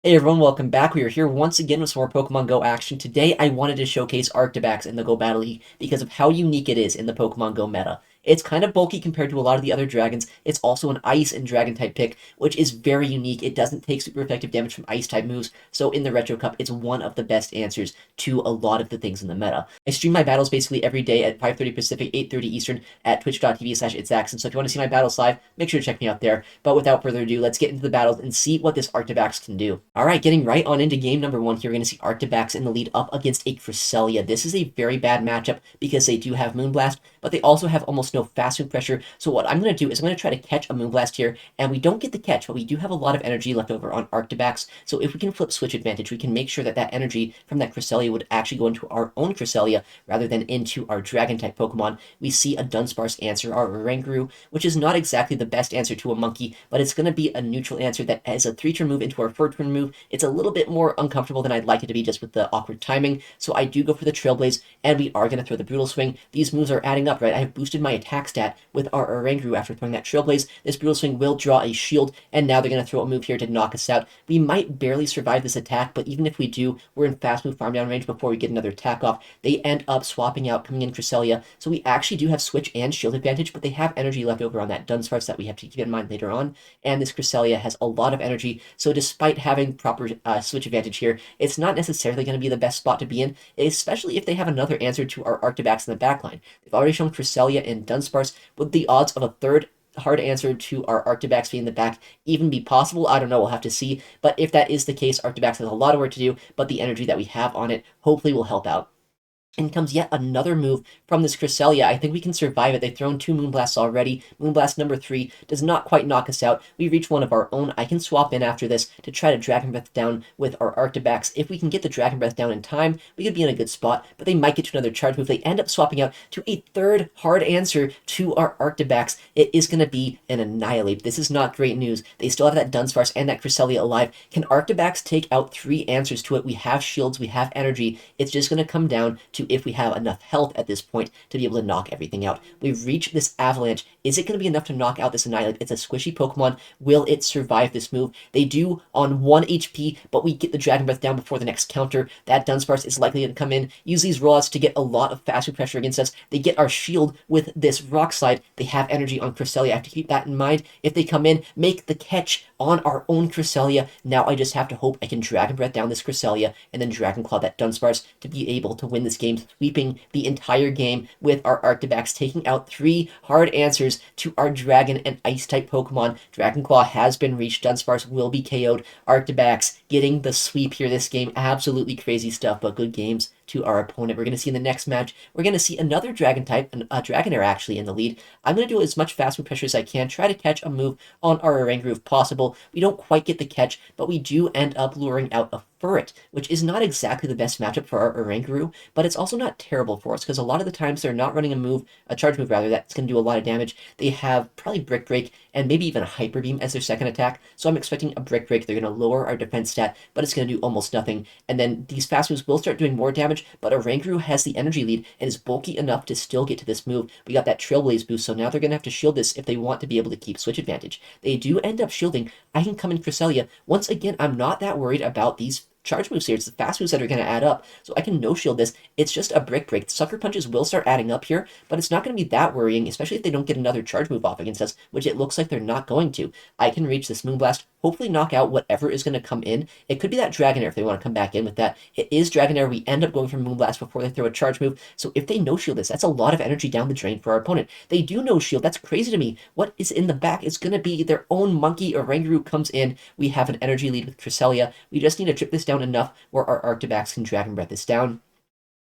Hey everyone, welcome back. We are here once again with some more Pokemon Go action. Today, I wanted to showcase Arctibax in the Go Battle League because of how unique it is in the Pokemon Go meta. It's kind of bulky compared to a lot of the other dragons. It's also an Ice and Dragon type pick, which is very unique. It doesn't take super effective damage from Ice type moves, so in the Retro Cup, it's one of the best answers to a lot of the things in the meta. I stream my battles basically every day at 5:30 Pacific, 8:30 Eastern at twitch.tv/ItsAXN. So if you want to see my battles live, make sure to check me out there. But without further ado, let's get into the battles and see what this Arctibax can do. All right, getting right on into game number one here, we're going to see Arctibax in the lead up against a Cresselia. This is a very bad matchup because they do have Moonblast, but they also have almost no fast move pressure. So what I'm going to do is I'm going to try to catch a Moonblast here, and we don't get the catch, but we do have a lot of energy left over on Arctibax. So if we can flip Switch Advantage, we can make sure that that energy from that Cresselia would actually go into our own Cresselia rather than into our Dragon-type Pokemon. We see a Dunsparce answer our Oranguru, which is not exactly the best answer to a Monkey, but it's going to be a neutral answer that as a 3-turn move into our 4-turn move, it's a little bit more uncomfortable than I'd like it to be just with the awkward timing. So I do go for the Trailblaze, and we are going to throw the Brutal Swing. These moves are adding up, right? I have boosted my attack stat with our Oranguru after throwing that Trailblaze. This Brutal Swing will draw a shield, and now they're going to throw a move here to knock us out. We might barely survive this attack, but even if we do, we're in fast move farm down range before we get another attack off. They end up swapping out, coming in Cresselia, so we actually do have switch and shield advantage, but they have energy left over on that Dunsparce that we have to keep in mind later on, and this Cresselia has a lot of energy, so despite having proper switch advantage here, it's not necessarily going to be the best spot to be in, especially if they have another answer to our Arctibax in the backline. They've already shown Cresselia and Dunsparce. Would the odds of a third hard answer to our Arctibax being in the back even be possible? I don't know, we'll have to see. But if that is the case, Arctibax has a lot of work to do, but the energy that we have on it hopefully will help out. In comes yet another move from this Cresselia. I think we can survive it. They've thrown 2 Moonblasts already. Moonblast number 3 does not quite knock us out. We reach one of our own. I can swap in after this to try to Dragon Breath down with our Arctibax. If we can get the Dragon Breath down in time, we could be in a good spot, but they might get to another charge move. They end up swapping out to a third hard answer to our Arctibax. It is going to be an Annihilate. This is not great news. They still have that Dunsparce and that Cresselia alive. Can Arctibax take out 3 answers to it? We have shields, we have energy. It's just going to come down to if we have enough health at this point to be able to knock everything out. We've reached this Avalanche. Is it going to be enough to knock out this Annihilate? It's a squishy Pokemon. Will it survive this move? They do on 1 HP, but we get the Dragon Breath down before the next counter. That Dunsparce is likely to come in, use these rollouts to get a lot of fast pressure against us. They get our shield with this Rock Slide. They have energy on Cresselia. I have to keep that in mind. If they come in, make the catch on our own Cresselia. Now I just have to hope I can Dragon Breath down this Cresselia and then Dragon Claw that Dunsparce to be able to win this game, sweeping the entire game with our Arctibax, taking out 3 hard answers to our Dragon and Ice-type Pokemon. Dragon Claw has been reached. Dunsparce will be KO'd. Arctibax getting the sweep here this game. Absolutely crazy stuff, but good games to our opponent. We're going to see in the next match, we're going to see another Dragon type, a Dragonair actually in the lead. I'm going to do as much fast move pressure as I can, try to catch a move on our Oranguru if possible. We don't quite get the catch, but we do end up luring out a Furret, which is not exactly the best matchup for our Oranguru, but it's also not terrible for us because a lot of the times they're not running a charge move rather, that's going to do a lot of damage. They have probably Brick Break and maybe even a Hyper Beam as their second attack, so I'm expecting a Brick Break. They're going to lower our defense stat, but it's going to do almost nothing. And then these fast moves will start doing more damage, but Oranguru has the energy lead and is bulky enough to still get to this move. We got that Trailblaze boost, so now they're going to have to shield this if they want to be able to keep switch advantage. They do end up shielding. I can come in Cresselia. Once again, I'm not that worried about these charge moves here. It's the fast moves that are going to add up, so I can no-shield this. It's just a Brick Break. Sucker Punches will start adding up here, but it's not going to be that worrying, especially if they don't get another charge move off against us, which it looks like they're not going to. I can reach this Moonblast, hopefully knock out whatever is going to come in. It could be that Dragonair if they want to come back in with that. It is Dragonair. We end up going for Moonblast before they throw a charge move, so if they no-shield this, that's a lot of energy down the drain for our opponent. They do no-shield. That's crazy to me. What is in the back is going to be their own Monkey. Oranguru comes in. We have an energy lead with Cresselia. We just need to trip this down enough where our Arctibax can Dragon Breath this down.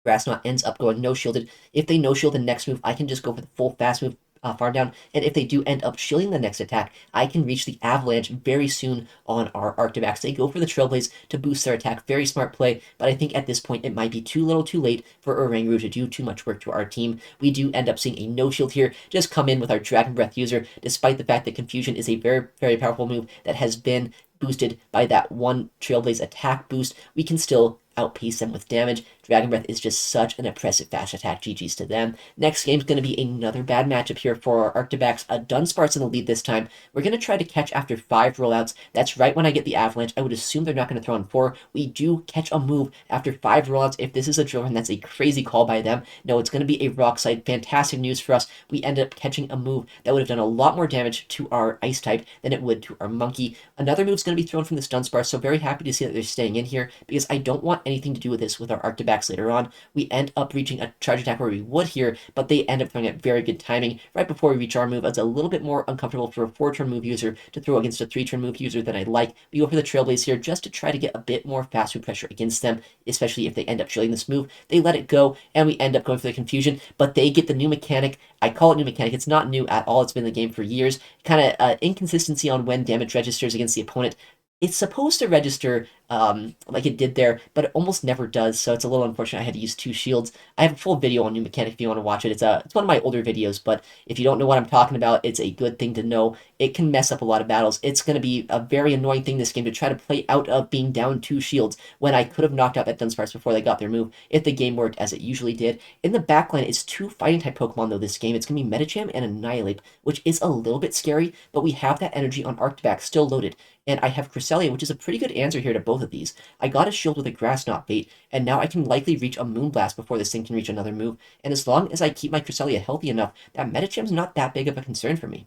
Grass Knot ends up going no-shielded. If they no-shield the next move, I can just go for the full fast move, farm down, and if they do end up shielding the next attack, I can reach the Avalanche very soon on our Arctibax. They go for the Trailblaze to boost their attack. Very smart play, but I think at this point it might be too little too late for Oranguru to do too much work to our team. We do end up seeing a no-shield here, just come in with our Dragon Breath user, despite the fact that Confusion is a very, very powerful move that has been boosted by that one Trailblaze attack boost, we can still outpace them with damage. Dragon Breath is just such an impressive fast attack. GG's to them. Next game's going to be another bad matchup here for our Arctibax. Dunsparce in the lead this time. We're going to try to catch after 5 rollouts. That's right when I get the Avalanche. I would assume they're not going to throw on 4. We do catch a move after 5 rollouts. If this is a drill run, that's a crazy call by them. No, it's going to be a Rock Slide. Fantastic news for us. We end up catching a move that would have done a lot more damage to our Ice type than it would to our Monkey. Another move's going to be thrown from this Dunsparce, so very happy to see that they're staying in here because I don't want anything to do with this with our Arctibax later on. We end up reaching a charge attack where we would here, but they end up throwing at very good timing right before we reach our move. It's a little bit more uncomfortable for a 4-turn move user to throw against a 3-turn move user than I'd like. We go for the Trailblaze here just to try to get a bit more fast food pressure against them, especially if they end up drilling this move. They let it go, and we end up going for the confusion, but they get the new mechanic. I call it new mechanic. It's not new at all. It's been in the game for years. Kind of inconsistency on when damage registers against the opponent. It's supposed to register like it did there, but it almost never does, so it's a little unfortunate I had to use 2 shields. I have a full video on new mechanic if you want to watch it. It's one of my older videos, but if you don't know what I'm talking about, it's a good thing to know. It can mess up a lot of battles. It's going to be a very annoying thing this game to try to play out of being down 2 shields when I could have knocked out that Dunsparce before they got their move if the game worked as it usually did. In the backline, it's 2 fighting-type Pokemon, though, this game. It's going to be Medicham and Annihilate, which is a little bit scary, but we have that energy on Arctibax still loaded. And I have Cresselia, which is a pretty good answer here to both of these. I got a shield with a Grass Knot bait, and now I can likely reach a Moonblast before this thing can reach another move. And as long as I keep my Cresselia healthy enough, that Medicham's not that big of a concern for me.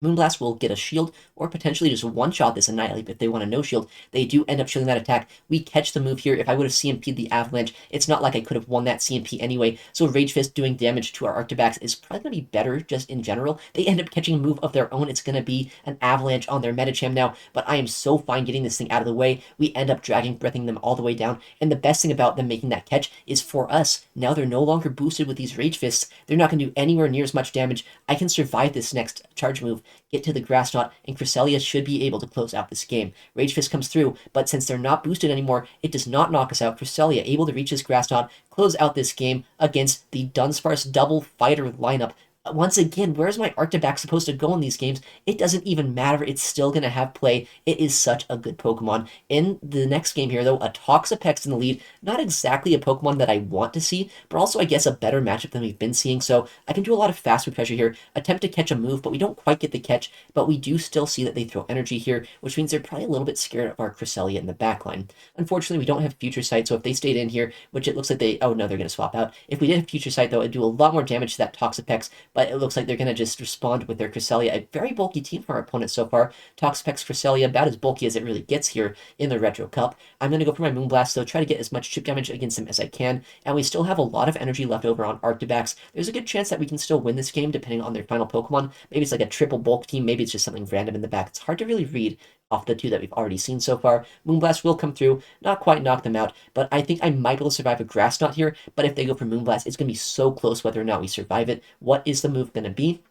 Moonblast will get a shield, or potentially just one-shot this Annihilate if they want a no-shield. They do end up shielding that attack. We catch the move here. If I would have CMP'd the Avalanche, it's not like I could have won that CMP anyway, so Rage Fist doing damage to our Arctibax is probably going to be better just in general. They end up catching a move of their own. It's going to be an Avalanche on their Medicham now, but I am so fine getting this thing out of the way. We end up Dragon Breathing them all the way down, and the best thing about them making that catch is for us, now they're no longer boosted with these Rage Fists. They're not going to do anywhere near as much damage. I can survive this next charge move, get to the Grass Knot, and Cresselia should be able to close out this game. Rage Fist comes through, but since they're not boosted anymore, it does not knock us out. Cresselia able to reach this Grass Knot, close out this game against the Dunsparce double fighter lineup. Once again, where's my Arctibax supposed to go in these games? It doesn't even matter. It's still going to have play. It is such a good Pokemon. In the next game here, though, a Toxapex in the lead. Not exactly a Pokemon that I want to see, but also, I guess, a better matchup than we've been seeing. So I can do a lot of fast food pressure here. Attempt to catch a move, but we don't quite get the catch. But we do still see that they throw energy here, which means they're probably a little bit scared of our Cresselia in the backline. Unfortunately, we don't have Future Sight, so if they stayed in here, which it looks like they... Oh, no, they're going to swap out. If we did have Future Sight, though, it'd do a lot more damage to that Toxapex, but it looks like they're going to just respond with their Cresselia. A very bulky team for our opponent so far. Toxapex, Cresselia, about as bulky as it really gets here in the Retro Cup. I'm going to go for my Moonblast, though, try to get as much chip damage against them as I can, and we still have a lot of energy left over on Arctibax. There's a good chance that we can still win this game, depending on their final Pokemon. Maybe it's like a triple bulk team, maybe it's just something random in the back. It's hard to really read off the 2 that we've already seen so far. Moonblast will come through, not quite knock them out, but I think I might be able to survive a Grass Knot here, but if they go for Moonblast, it's going to be so close whether or not we survive it. What is the move going to be?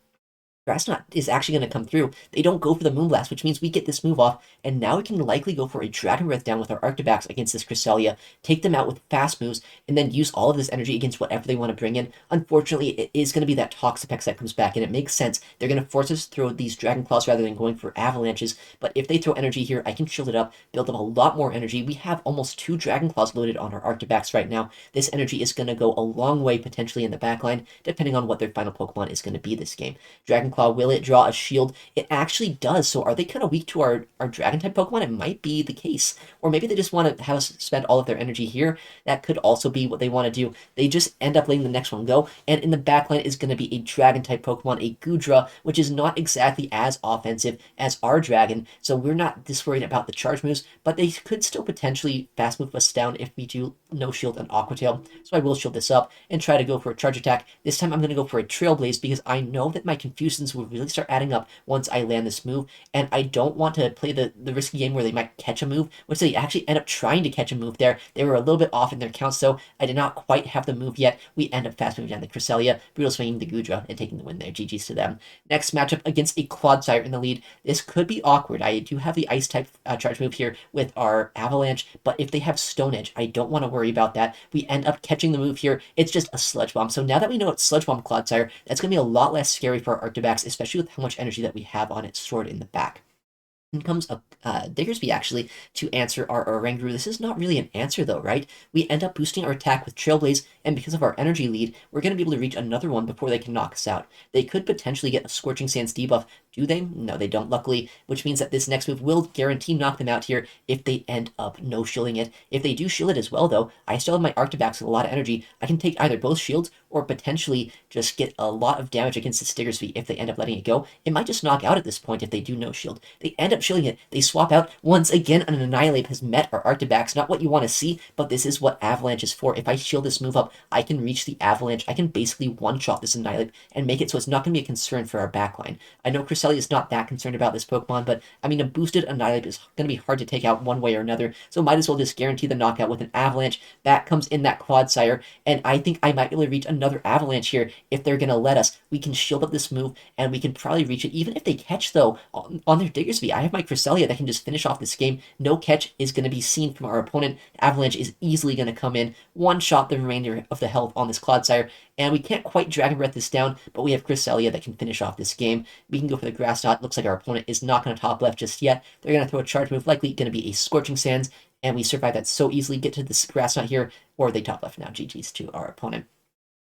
Grass Knot is actually going to come through. They don't go for the Moonblast, which means we get this move off, and now we can likely go for a Dragon Breath down with our Arctibax against this Cresselia, take them out with fast moves, and then use all of this energy against whatever they want to bring in. Unfortunately, it is going to be that Toxapex that comes back, and it makes sense. They're going to force us to throw these Dragon Claws rather than going for Avalanches, but if they throw energy here, I can shield it up, build up a lot more energy. We have almost 2 Dragon Claws loaded on our Arctibax right now. This energy is going to go a long way potentially in the backline, depending on what their final Pokemon is going to be this game. Dragon Claw, will it draw a shield? It actually does. So are they kind of weak to our dragon type Pokemon? It might be the case. Or maybe they just want to have us spend all of their energy here. That could also be what they want to do. They just end up letting the next one go. And in the backline is going to be a dragon type Pokemon, a Goodra, which is not exactly as offensive as our dragon. So we're not this worried about the charge moves, but they could still potentially fast move us down if we do no shield and Aqua Tail. So I will shield this up and try to go for a charge attack. This time I'm going to go for a Trailblaze because I know that my confusions will really start adding up once I land this move, and I don't want to play the risky game where they might catch a move, which they actually end up trying to catch a move there. They were a little bit off in their counts, so I did not quite have the move yet. We end up fast moving down the Cresselia, brutal swinging the Goodra, and taking the win there. GG's to them. Next matchup against a Clodsire in the lead. This could be awkward. I do have the Ice type charge move here with our Avalanche, but if they have Stone Edge, I don't want to worry about that. We end up catching the move here. It's just a Sludge Bomb. So now that we know it's Sludge Bomb Clodsire, that's going to be a lot less scary for our Arctibax, especially with how much energy that we have on it stored in the back. In comes a Diggersby actually to answer our Oranguru. This is not really an answer though, right? We end up boosting our attack with Trailblaze, and because of our energy lead, we're going to be able to reach another one before they can knock us out. They could potentially get a Scorching Sands debuff. Do they? No, they don't, luckily, which means that this next move will guarantee knock them out here if they end up no-shielding it. If they do shield it as well, though, I still have my Arctibax with a lot of energy. I can take either both shields or potentially just get a lot of damage against the Diggersby if they end up letting it go. It might just knock out at this point if they do no-shield. They end up shielding it. They swap out. Once again, an Annihilate has met our Arctibax. Not what you want to see, but this is what Avalanche is for. If I shield this move up, I can reach the Avalanche. I can basically one-shot this Annihilate and make it so it's not going to be a concern for our backline. I know Cresselia is not that concerned about this Pokemon, but I mean, a boosted Annihilate is going to be hard to take out one way or another, so might as well just guarantee the knockout with an Avalanche. Back comes in that Clodsire, and I think I might be able to reach another Avalanche here if they're going to let us. We can shield up this move, and we can probably reach it, even if they catch, though, on their Diggersby. I have my Cresselia that can just finish off this game. No catch is going to be seen from our opponent. Avalanche is easily going to come in, one-shot the remainder of the health on this Clodsire, and we can't quite Dragon Breath this down, but we have Cresselia that can finish off this game. We can go for the Grass Knot. Looks like our opponent is not going to top left just yet. They're going to throw a charge move, likely going to be a Scorching Sands, and we survive that so easily, get to this Grass Knot here, or they top left now. GG's to our opponent.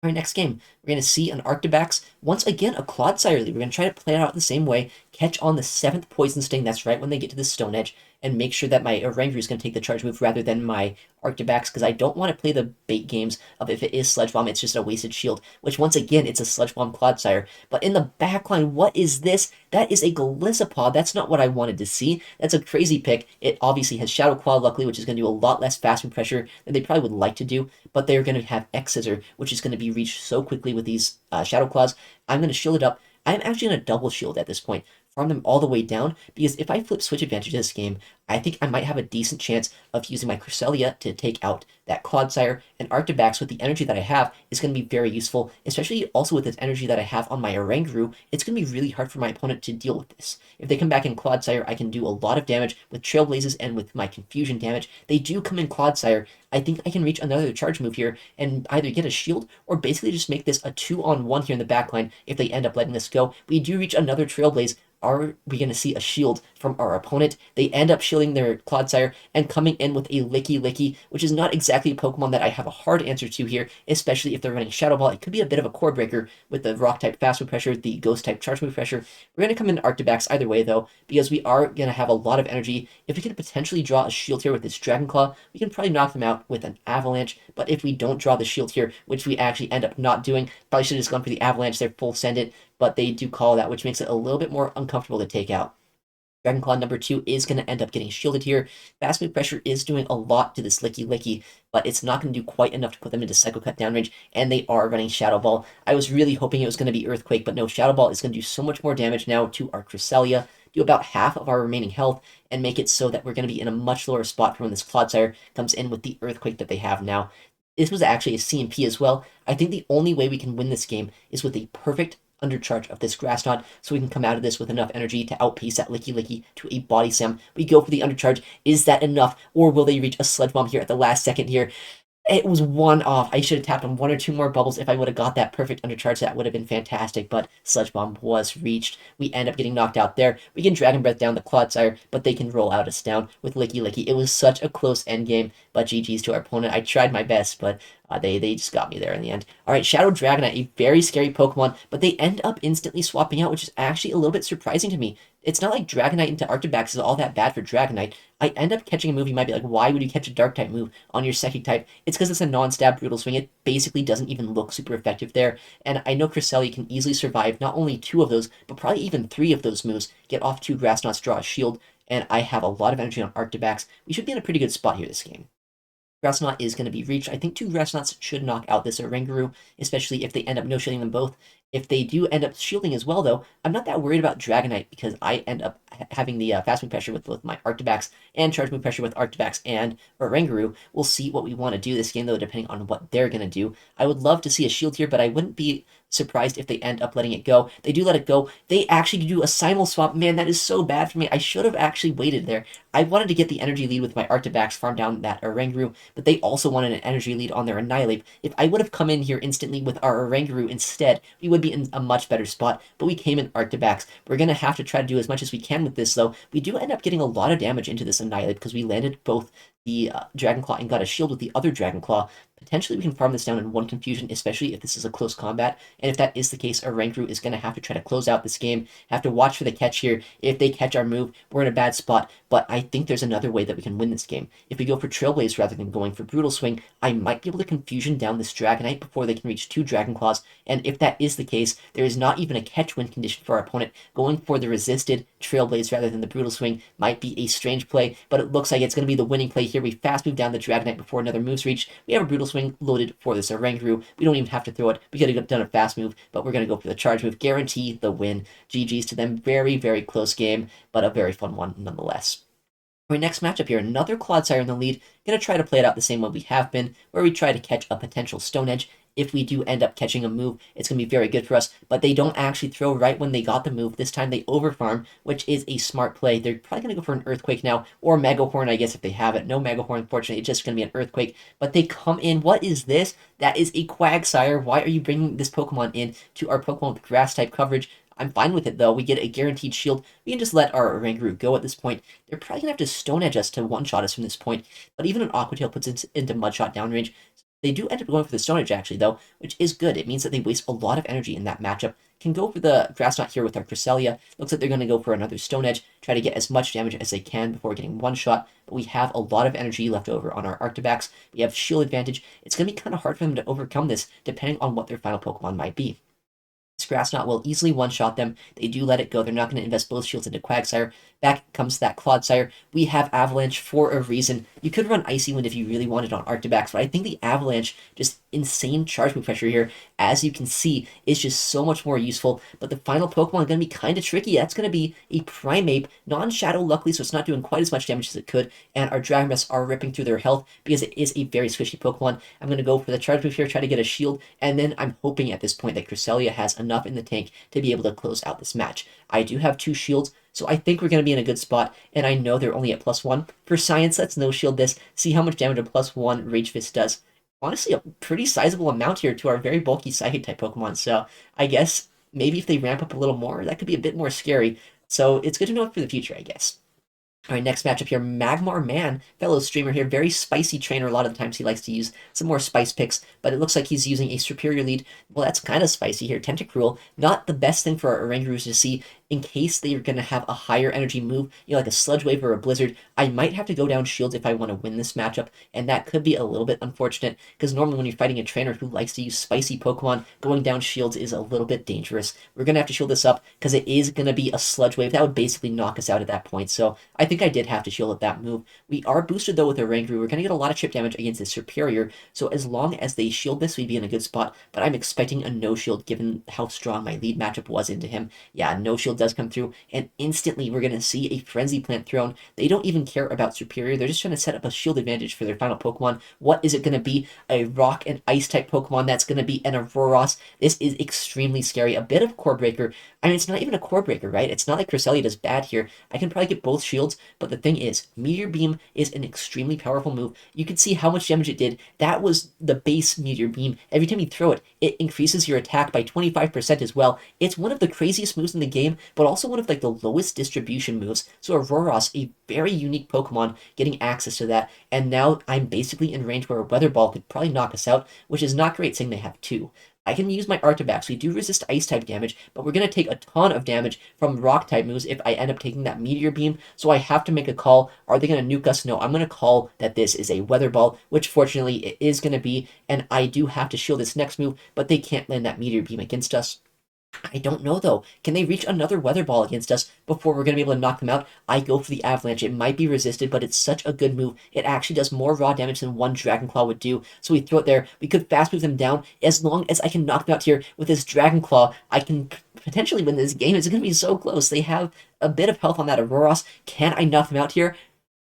All right, next game, we're going to see an Arctibax. Once again, a Clodsire lead. We're going to try to play it out the same way, catch on the 7th Poison Sting, that's right when they get to the Stone Edge, and make sure that my Oranguru is going to take the charge move rather than my Arctibax, because I don't want to play the bait games of if it is Sludge Bomb, it's just a wasted shield, which once again, it's a Sludge Bomb Clodsire. But in the backline, what is this? That is a Golisopod. That's not what I wanted to see. That's a crazy pick. It obviously has Shadow Claw, luckily, which is going to do a lot less fast move pressure than they probably would like to do, but they're going to have X-Scissor, which is going to be reached so quickly with these Shadow Claws. I'm going to shield it up. I'm actually going to double shield at this point, farm them all the way down, because if I flip Switch Advantage this game, I think I might have a decent chance of using my Cresselia to take out that Clodsire, and Arctibax with the energy that I have is going to be very useful, especially also with this energy that I have on my Oranguru. It's going to be really hard for my opponent to deal with this. If they come back in Clodsire, I can do a lot of damage with Trailblazes and with my Confusion damage. They do come in Clodsire. I think I can reach another charge move here and either get a shield or basically just make this a 2-on-1 here in the backline if they end up letting this go. We do reach another Trailblaze. Are we going to see a shield from our opponent? They end up shielding their Clodsire and coming in with a Licky, which is not exactly a Pokemon that I have a hard answer to here, especially if they're running Shadow Ball. It could be a bit of a core breaker with the Rock-type fast move pressure, the Ghost-type charge move pressure. We're going to come in Arctibax either way, though, because we are going to have a lot of energy. If we can potentially draw a shield here with this Dragon Claw, we can probably knock them out with an Avalanche, but if we don't draw the shield here, which we actually end up not doing, probably should have just gone for the Avalanche there, full send it, but they do call that, which makes it a little bit more uncomfortable to take out. Dragon Claw number 2 is going to end up getting shielded here. Fast move pressure is doing a lot to this Licky, but it's not going to do quite enough to put them into Psycho Cut downrange, and they are running Shadow Ball. I was really hoping it was going to be Earthquake, but no, Shadow Ball is going to do so much more damage now to our Cresselia, do about half of our remaining health, and make it so that we're going to be in a much lower spot from when this Clodsire comes in with the Earthquake that they have now. This was actually a CMP as well. I think the only way we can win this game is with a perfect undercharge of this Grass Knot, so we can come out of this with enough energy to outpace that Licky to a Body Slam. We go for the undercharge. Is that enough, or will they reach a Sludge Bomb here at the last second here? It was one off. I should have tapped on 1 or 2 more bubbles. If I would have got that perfect undercharge, that would have been fantastic, but Sludge Bomb was reached. We end up getting knocked out there. We can Dragon Breath down the Clodsire, but they can roll out us down with Licky. It was such a close endgame, but GG's to our opponent. I tried my best, but they just got me there in the end. All right, Shadow Dragonite, a very scary Pokemon, but they end up instantly swapping out, which is actually a little bit surprising to me. It's not like Dragonite into Arctibax is all that bad for Dragonite. I end up catching a move, you might be like, why would you catch a Dark-type move on your Psychic type? It's because it's a non-stab Brutal Swing. It basically doesn't even look super effective there, and I know Cresselia can easily survive not only 2 of those, but probably even 3 of those moves, get off 2 Grass Knots, draw a shield, and I have a lot of energy on Arctibax. We should be in a pretty good spot here this game. Grass Knot is going to be reached. I think 2 Grass Knots should knock out this Oranguru, especially if they end up no-shielding them both. If they do end up shielding as well, though, I'm not that worried about Dragonite because I end up having the fast move pressure with both my Arctibax and charge move pressure with Arctibax and Oranguru. We'll see what we want to do this game, though, depending on what they're going to do. I would love to see a shield here, but I wouldn't be surprised if they end up letting it go. They do let it go. They actually do a simul swap. Man, that is so bad for me. I should have actually waited there. I wanted to get the energy lead with my Arctibax, farm down that Oranguru, but they also wanted an energy lead on their Annihilate. If I would have come in here instantly with our Oranguru instead, we would would be in a much better spot, but we came in Arctibax. We're going to have to try to do as much as we can with this, though. We do end up getting a lot of damage into this Annihilate because we landed both the Dragon Claw and got a shield with the other Dragon Claw. Potentially, we can farm this down in one confusion, especially if this is a close combat. And if that is the case, our Oranguru is going to have to try to close out this game, have to watch for the catch here. If they catch our move, we're in a bad spot. But I think there's another way that we can win this game. If we go for Trailblaze rather than going for Brutal Swing, I might be able to confusion down this Dragonite before they can reach 2 Dragon Claws. And if that is the case, there is not even a catch win condition for our opponent. Going for the resisted Trailblaze rather than the Brutal Swing might be a strange play, but it looks like it's going to be the winning play here. We fast move down the Dragonite before another move's reached. We have a Brutal Swing loaded for this Oranguru. We don't even have to throw it. We could have done a fast move, but we're going to go for the charge move. Guarantee the win. GG's to them. Very, very close game, but a very fun one nonetheless. Our next matchup here, another Clodsire in the lead. Going to try to play it out the same way we have been, where we try to catch a potential Stone Edge. If we do end up catching a move, it's going to be very good for us, but they don't actually throw right when they got the move. This time they overfarm, which is a smart play. They're probably going to go for an Earthquake now, or Mega Horn, I guess, if they have it. No Mega Horn, unfortunately, it's just going to be an Earthquake, but they come in. What is this? That is a Quagsire. Why are you bringing this Pokemon in to our Pokemon with Grass-type coverage? I'm fine with it, though. We get a guaranteed shield. We can just let our Oranguru go at this point. They're probably going to have to Stone Edge us to one-shot us from this point, but even an Aqua Tail puts it into Mudshot downrange. They do end up going for the Stone Edge, actually, though, which is good. It means that they waste a lot of energy in that matchup. Can go for the Grass Knot here with our Cresselia. Looks like they're going to go for another Stone Edge, try to get as much damage as they can before getting one shot, but we have a lot of energy left over on our Arctibax. We have shield advantage. It's going to be kind of hard for them to overcome this, depending on what their final Pokemon might be. This Grass Knot will easily one-shot them. They do let it go. They're not going to invest both shields into Quagsire. Back comes that Clodsire. We have Avalanche for a reason. You could run Icy Wind if you really wanted on Arctibax, but I think the Avalanche, just insane charge move pressure here, as you can see, is just so much more useful. But the final Pokemon is going to be kind of tricky. That's going to be a Primeape, non-Shadow luckily, so it's not doing quite as much damage as it could, and our Dragon Breaths are ripping through their health because it is a very squishy Pokemon. I'm going to go for the charge move here, try to get a shield, and then I'm hoping at this point that Cresselia has enough in the tank to be able to close out this match. I do have 2 shields, so I think we're going to be in a good spot, and I know they're only at +1. For science, let's no-shield this, see how much damage a +1 Rage Fist does. Honestly, a pretty sizable amount here to our very bulky Psychic-type Pokemon, so I guess maybe if they ramp up a little more, that could be a bit more scary. So it's good to know for the future, I guess. All right, next matchup here, Magmar Man, fellow streamer here, very spicy trainer. A lot of the times he likes to use some more spice picks, but it looks like he's using a superior lead. Well, that's kind of spicy here. Tentacruel, not the best thing for our Orangurus to see in case they're going to have a higher energy move, like a Sludge Wave or a Blizzard. I might have to go down shields if I want to win this matchup, and that could be a little bit unfortunate, because normally when you're fighting a trainer who likes to use spicy Pokemon, going down shields is a little bit dangerous. We're going to have to shield this up, because it is going to be a Sludge Wave. That would basically knock us out at that point, so I think I did have to shield at that move. We are boosted, though, with our Oranguru. We're going to get a lot of chip damage against the Superior, so as long as they shield this, we'd be in a good spot, but I'm expecting a no-shield given how strong my lead matchup was into him. Yeah, no-shield does come through, and instantly we're going to see a Frenzy Plant thrown. They don't even care about Superior. They're just trying to set up a shield advantage for their final Pokemon. What is it going to be? A Rock and Ice type Pokemon that's going to be an Auroros. This is extremely scary. A bit of Core Breaker. I mean, it's not even a Core Breaker, right? It's not like Cresselia does bad here. I can probably get both shields, but the thing is, Meteor Beam is an extremely powerful move. You can see how much damage it did. That was the base Meteor Beam. Every time you throw it, it increases your attack by 25% as well. It's one of the craziest moves in the game, but also one of like the lowest distribution moves. So Auroros, a very unique Pokemon, getting access to that, and now I'm basically in range where a Weather Ball could probably knock us out, which is not great saying they have 2. I can use my Arctibax. We do resist Ice-type damage, but we're going to take a ton of damage from Rock-type moves if I end up taking that Meteor Beam, so I have to make a call. Are they going to nuke us? No, I'm going to call that this is a Weather Ball, which fortunately it is going to be, and I do have to shield this next move, but they can't land that Meteor Beam against us. I don't know, though. Can they reach another Weather Ball against us before we're going to be able to knock them out? I go for the Avalanche. It might be resisted, but it's such a good move. It actually does more raw damage than one Dragon Claw would do. So we throw it there. We could fast move them down. As long as I can knock them out here with this Dragon Claw, I can potentially win this game. It's going to be so close. They have a bit of health on that Auroros. Can I knock them out here?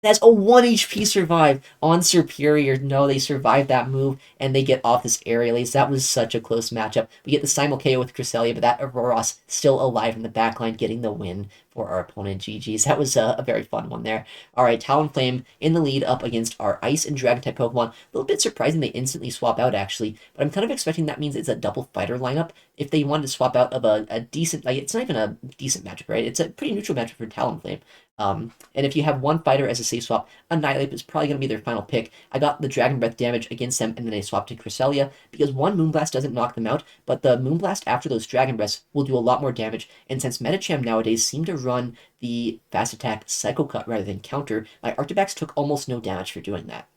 That's a 1 HP survive on Superior. No, they survive that move and they get off this aerial ace. That was such a close matchup. We get the simul KO with Cresselia, but that Auroras still alive in the backline, getting the win for our opponent. GG's. That was a very fun one there. All right, Talonflame in the lead up against our Ice and Dragon type Pokemon. A little bit surprising they instantly swap out, actually, but I'm kind of expecting that means it's a double fighter lineup. If they wanted to swap out of a decent, like, it's not even a decent matchup, right? It's a pretty neutral matchup for Talonflame. And if you have one fighter as a safe swap, Annihilate is probably going to be their final pick. I got the Dragon Breath damage against them, and then I swapped to Cresselia, because one Moonblast doesn't knock them out, but the Moonblast after those Dragon Breaths will do a lot more damage, and since Medicham nowadays seem to run the Fast Attack Psycho Cut rather than Counter, my Arctibax took almost no damage for doing that.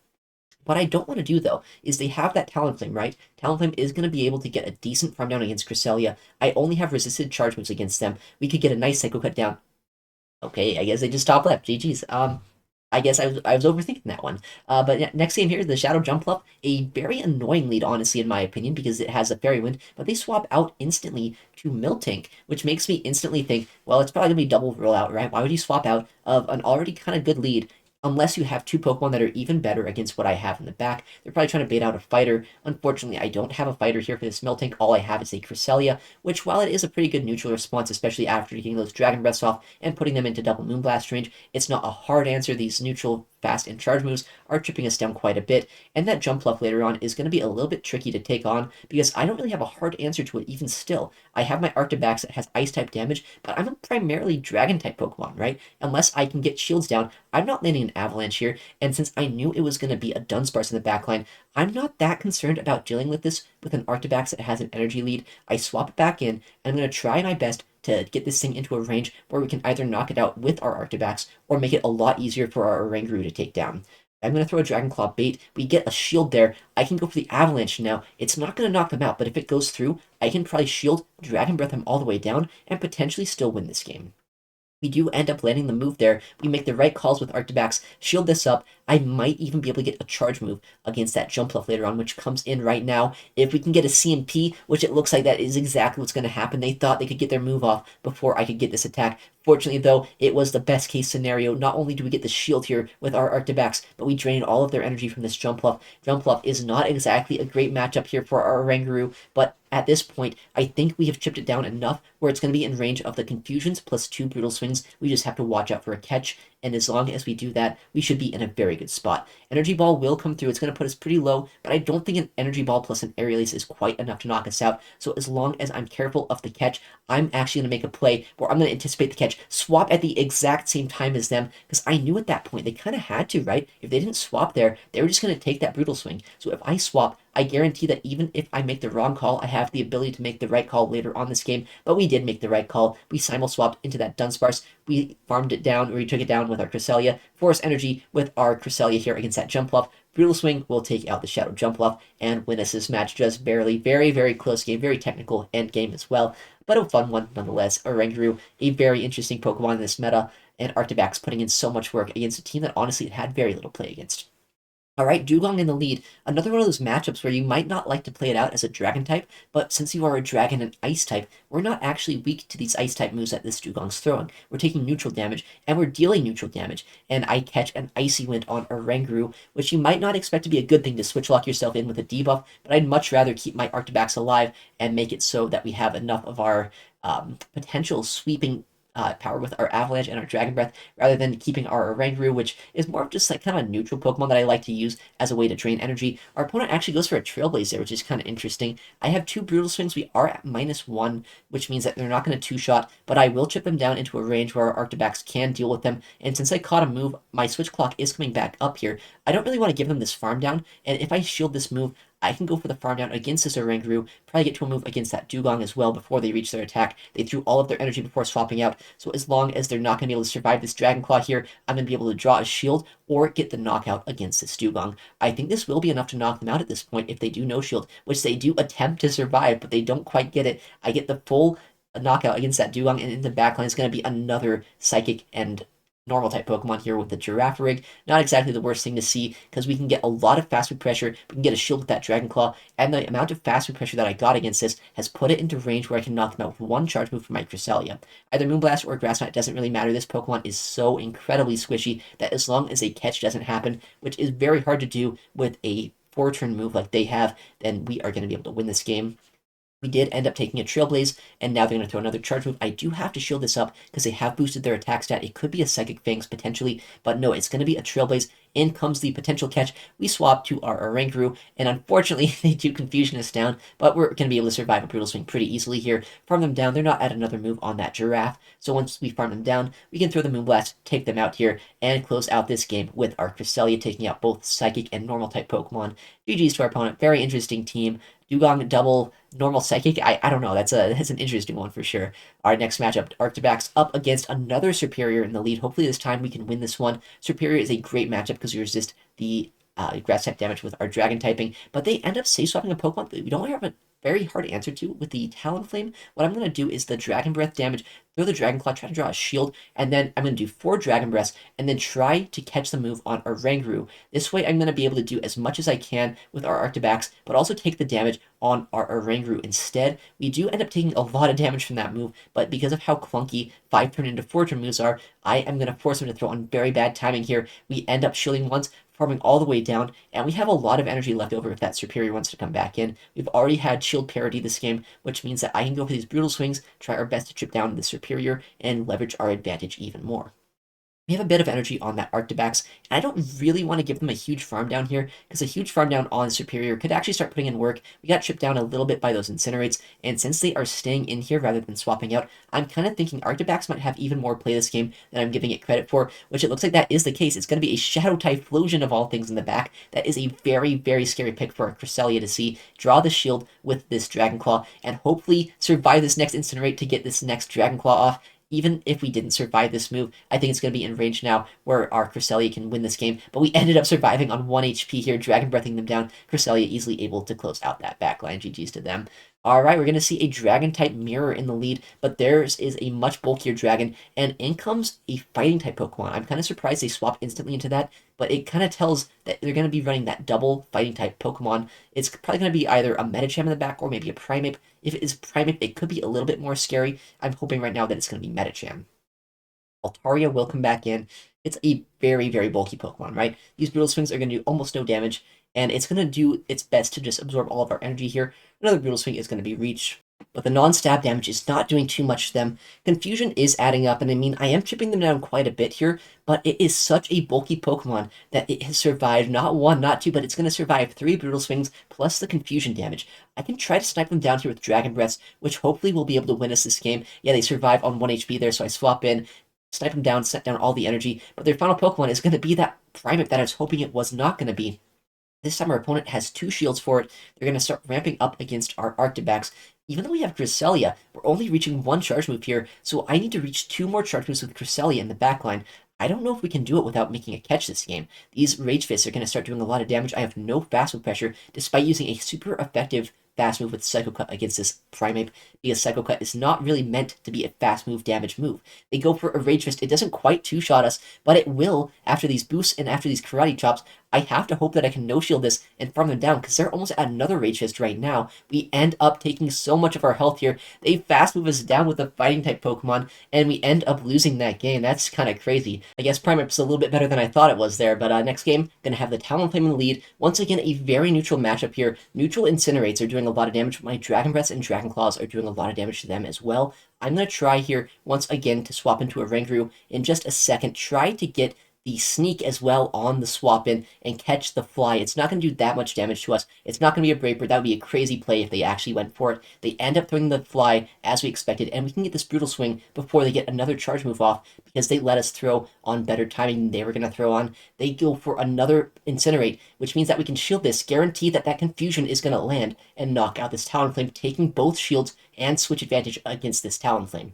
What I don't want to do, though, is they have that Talonflame, right? Talonflame is going to be able to get a decent farm down against Cresselia. I only have resisted charge moves against them. We could get a nice Psycho Cut down. Okay, I guess they just top left. GG's. I guess I was overthinking that one. But next game here, the Shadow Jumpluff, a very annoying lead, honestly, in my opinion, because it has a Fairy Wind, but they swap out instantly to Miltank, which makes me instantly think, well, it's probably gonna be double rollout, right? Why would you swap out of an already kind of good lead unless you have two Pokemon that are even better against what I have in the back? They're probably trying to bait out a fighter. Unfortunately, I don't have a fighter here for this Miltank. All I have is a Cresselia, which, while it is a pretty good neutral response, especially after getting those Dragon Breaths off and putting them into double Moonblast range, it's not a hard answer. These neutral, fast, and charge moves are tripping us down quite a bit, and that Jumpluff later on is going to be a little bit tricky to take on because I don't really have a hard answer to it even still. I have my Arctibax that has Ice-type damage, but I'm a primarily Dragon-type Pokemon, right? Unless I can get shields down, I'm not landing an Avalanche here, and since I knew it was going to be a Dunsparce in the backline, I'm not that concerned about dealing with this with an Arctibax that has an energy lead. I swap it back in, and I'm going to try my best to get this thing into a range where we can either knock it out with our Arctibax or make it a lot easier for our Oranguru to take down. I'm going to throw a Dragon Claw bait. We get a shield there. I can go for the Avalanche now. It's not going to knock them out, but if it goes through, I can probably shield, Dragon Breath them all the way down, and potentially still win this game. We do end up landing the move there. We make the right calls with Arctibax, shield this up. I might even be able to get a charge move against that Jumpluff later on, which comes in right now. If we can get a CMP, which it looks like that is exactly what's going to happen. They thought they could get their move off before I could get this attack. Fortunately, though, it was the best case scenario. Not only do we get the shield here with our Arctibax, but we drain all of their energy from this Jumpluff. Jumpluff is not exactly a great matchup here for our Oranguru, but at this point, I think we have chipped it down enough where it's going to be in range of the Confusions plus 2 Brutal Swings. We just have to watch out for a catch, and as long as we do that, we should be in a very good spot. Energy Ball will come through. It's going to put us pretty low, but I don't think an Energy Ball plus an Aerial Ace is quite enough to knock us out. So as long as I'm careful of the catch, I'm actually going to make a play where I'm going to anticipate the catch, swap at the exact same time as them, because I knew at that point they kind of had to, right? If they didn't swap there, they were just going to take that Brutal Swing. So if I swap, I guarantee that even if I make the wrong call, I have the ability to make the right call later on this game, but we did make the right call. We simul-swapped into that Dunsparce. We farmed it down, or we took it down with our Cresselia. Force Energy with our Cresselia here against that Jumpluff. Brutal Swing will take out the Shadow Jumpluff and win us this match just barely. Very, very close game, very technical end game as well, but a fun one nonetheless. Oranguru, a very interesting Pokemon in this meta, and Arctibax putting in so much work against a team that honestly had very little play against. All right, Dugong in the lead. Another one of those matchups where you might not like to play it out as a dragon type, but since you are a dragon and ice type, we're not actually weak to these ice type moves that this Dugong's throwing. We're taking neutral damage, and we're dealing neutral damage, and I catch an Icy Wind on Oranguru, which you might not expect to be a good thing to switch lock yourself in with a debuff, but I'd much rather keep my Arctibax alive and make it so that we have enough of our potential sweeping power with our Avalanche and our Dragon Breath, rather than keeping our Oranguru, which is more of just like kind of a neutral Pokemon that I like to use as a way to drain energy. Our opponent actually goes for a Trailblazer, which is kind of interesting. I have 2 Brutal Swings. We are at -1, which means that they're not going to two-shot, but I will chip them down into a range where our Arctibax can deal with them. And since I caught a move, my switch clock is coming back up here. I don't really want to give them this farm down, and if I shield this move, I can go for the farm down against this Oranguru, probably get to a move against that Dugong as well before they reach their attack. They threw all of their energy before swapping out, so as long as they're not going to be able to survive this Dragon Claw here, I'm going to be able to draw a shield or get the knockout against this Dugong. I think this will be enough to knock them out at this point if they do no shield, which they do attempt to survive, but they don't quite get it. I get the full knockout against that Dugong, and in the backline is going to be another Psychic and normal type Pokemon here with the Giraffe Rig. Not exactly the worst thing to see because we can get a lot of fast move pressure. We can get a shield with that Dragon Claw, and the amount of fast move pressure that I got against this has put it into range where I can knock them out with one charge move from my Cresselia. Either Moonblast or Grass Knot doesn't really matter. This Pokemon is so incredibly squishy that as long as a catch doesn't happen, which is very hard to do with a 4-turn move like they have, then we are going to be able to win this game. We did end up taking a Trailblaze, and now they're going to throw another charge move. I do have to shield this up because they have boosted their attack stat. It could be a Psychic Fangs potentially, but no, it's going to be a Trailblaze. In comes the potential catch. We swap to our Oranguru, and unfortunately, they do Confusion us down, but we're going to be able to survive a Brutal Swing pretty easily here. Farm them down. They're not at another move on that Giraffe, so once we farm them down, we can throw the Moonblast, take them out here, and close out this game with our Cresselia taking out both Psychic and Normal type Pokemon. GG's to our opponent. Very interesting team. Dugong double normal psychic. I don't know. That's an interesting one for sure. Our next matchup, Arctibax up against another Superior in the lead. Hopefully this time we can win this one. Superior is a great matchup because we resist the grass type damage with our dragon typing, but they end up safe swapping a Pokemon that we don't have a very hard answer to with the Talonflame. What I'm going to do is the Dragon Breath damage, throw the Dragon Claw, try to draw a shield, and then I'm going to do 4 Dragon Breaths, and then try to catch the move on Oranguru. This way I'm going to be able to do as much as I can with our Arctibax, but also take the damage on our Oranguru instead. We do end up taking a lot of damage from that move, but because of how clunky 5-turn into 4-turn moves are, I am going to force him to throw on very bad timing here. We end up shielding once, farming all the way down, and we have a lot of energy left over if that Superior wants to come back in. We've already had shield parity this game, which means that I can go for these Brutal Swings, try our best to chip down the Superior, and leverage our advantage even more. We have a bit of energy on that Arctibax, and I don't really want to give them a huge farm down here, because a huge farm down on Superior could actually start putting in work. We got chipped down a little bit by those Incinerates, and since they are staying in here rather than swapping out, I'm kind of thinking Arctibax might have even more play this game than I'm giving it credit for, which it looks like that is the case. It's going to be a Shadow Typhlosion of all things in the back. That is a very, very scary pick for a Cresselia to see. Draw the shield with this Dragon Claw, and hopefully survive this next Incinerate to get this next Dragon Claw off. Even if we didn't survive this move, I think it's going to be in range now where our Cresselia can win this game. But we ended up surviving on 1 HP here, Dragon Breathing them down. Cresselia easily able to close out that backline. GG's to them. Alright, we're going to see a Dragon-type Mirror in the lead, but theirs is a much bulkier Dragon, and in comes a Fighting-type Pokemon. I'm kind of surprised they swapped instantly into that, but it kind of tells that they're going to be running that double Fighting-type Pokemon. It's probably going to be either a Medicham in the back or maybe a Primeape. If it is Primeape, it could be a little bit more scary. I'm hoping right now that it's going to be Medicham. Altaria will come back in. It's a very, very bulky Pokemon, right? These Brutal Swings are going to do almost no damage, and it's going to do its best to just absorb all of our energy here. Another Brutal Swing is going to be Reach, but the non-stab damage is not doing too much to them. Confusion is adding up, and I mean, I am chipping them down quite a bit here, but it is such a bulky Pokemon that it has survived not 1, not 2, but it's going to survive 3 Brutal Swings plus the Confusion damage. I can try to snipe them down here with Dragon Breaths, which hopefully will be able to win us this game. Yeah, they survive on 1 HP there, so I swap in, snipe them down, set down all the energy, but their final Pokemon is going to be that Primeape that I was hoping it was not going to be. This time our opponent has 2 shields for it. They're going to start ramping up against our Arctibax. Even though we have Cresselia, we're only reaching 1 charge move here, so I need to reach 2 more charge moves with Cresselia in the backline. I don't know if we can do it without making a catch this game. These Rage Fists are going to start doing a lot of damage. I have no fast move pressure, despite using a super effective fast move with Psycho Cut against this Primeape, because Psycho Cut is not really meant to be a fast move damage move. They go for a Rage Fist. It doesn't quite two-shot us, but it will after these boosts and after these Karate Chops. I have to hope that I can no-shield this and farm them down, because they're almost at another Rage Fist right now. We end up taking so much of our health here. They fast move us down with a Fighting-type Pokemon, and we end up losing that game. That's kind of crazy. I guess Primeape's a little bit better than I thought it was there, but next game, gonna have the Talonflame in the lead. Once again, a very neutral matchup here. Neutral Incinerates are doing a lot of damage. My Dragon Breaths and Dragon Claws are doing a lot of damage to them as well. I'm going to try here, once again, to swap into a Oranguru in just a second. Try to get the Sneak as well on the swap in and catch the Fly. It's not going to do that much damage to us. It's not going to be a Brave Bird. That would be a crazy play if they actually went for it. They end up throwing the Fly as we expected, and we can get this Brutal Swing before they get another charge move off because they let us throw on better timing than they were going to throw on. They go for another Incinerate, which means that we can shield this, guarantee that that Confusion is going to land and knock out this Talonflame, taking both shields and switch advantage against this Talonflame.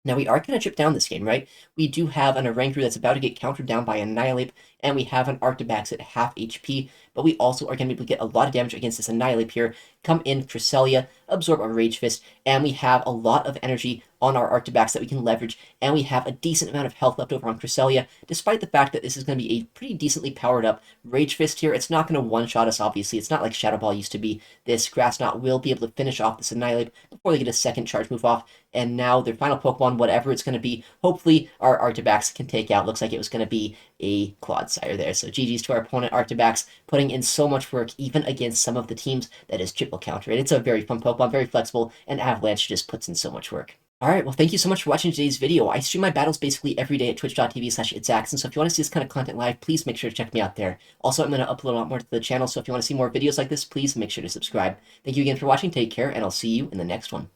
Now, we are going to chip down this game, right? We do have an Oranguru that's about to get countered down by Annihilate, and we have an Arctibax at half HP, but we also are going to be able to get a lot of damage against this Annihilate here. Come in Cresselia, absorb our Rage Fist, and we have a lot of energy on our Arctibax that we can leverage, and we have a decent amount of health left over on Cresselia, despite the fact that this is going to be a pretty decently powered up Rage Fist here. It's not going to one-shot us, obviously. It's not like Shadow Ball used to be. This Grass Knot will be able to finish off this Annihilate before they get a second charge move off, and now their final Pokemon, whatever it's going to be, hopefully our Arctibax can take out. Looks like it was going to be a Clodsire there. So GG's to our opponent, Arctibax, putting in so much work, even against some of the teams that is triple counter. And it's a very fun Pokemon, very flexible, and Avalanche just puts in so much work. Alright, well, thank you so much for watching today's video. I stream my battles basically every day at twitch.tv/ItsAXN, so if you want to see this kind of content live, please make sure to check me out there. Also, I'm going to upload a lot more to the channel, so if you want to see more videos like this, please make sure to subscribe. Thank you again for watching, take care, and I'll see you in the next one.